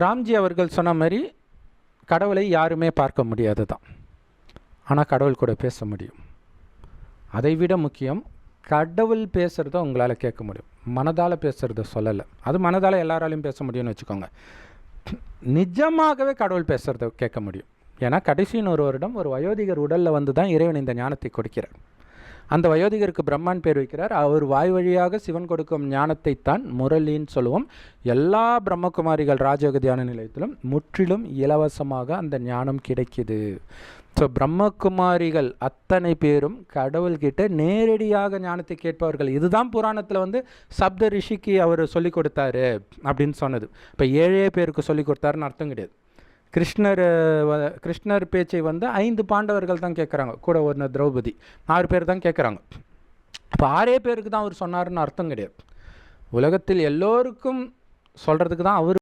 ராம்ஜி அவர்கள் சொன்ன மாதிரி கடவுளை யாருமே பார்க்க முடியாது தான், ஆனால் கடவுள் கூட பேச முடியும். அதை விட முக்கியம், கடவுள் பேசுகிறத உங்களால் கேட்க முடியும். மனதால் பேசுகிறத சொல்லலை, அது மனதால் எல்லாராலையும் பேச முடியும்னு வச்சுக்கோங்க. நிஜமாகவே கடவுள் பேசுகிறத கேட்க முடியும். ஏன்னா கடைசி 100 வருடம் ஒரு வயோதிகர் உடலில் வந்து தான் இறைவன் இந்த ஞானத்தை கொடுக்கிறார். அந்த வயோதிகருக்கு பிரம்மான் பேர் வைக்கிறார். அவர் வாய் வழியாக சிவன் கொடுக்கும் ஞானத்தை தான் முரளின்னு சொல்லுவோம். எல்லா பிரம்மகுமாரிகள் ராஜயோக தியான நிலையத்திலும் முற்றிலும் இலவசமாக அந்த ஞானம் கிடைக்கிது. ஸோ பிரம்மகுமாரிகள் அத்தனை பேரும் கடவுள்கிட்ட நேரடியாக ஞானத்தை கேட்பவர்கள். இதுதான் புராணத்தில் வந்து சப்த ரிஷிக்கு அவர் சொல்லி கொடுத்தாரு அப்படின்னு சொன்னது. இப்போ 7 பேருக்கு சொல்லி கொடுத்தாருன்னு அர்த்தம் கிடையாது. கிருஷ்ணர் பேச்சை வந்து 5 பாண்டவர்கள் தான் கேட்குறாங்க, கூட ஒரு திரௌபதி 6 பேர் தான் கேட்குறாங்க. இப்போ 6 பேருக்கு தான் அவர் சொன்னார்னு அர்த்தம் கிடையாது. உலகத்தில் எல்லோருக்கும் சொல்கிறதுக்கு தான் அவர்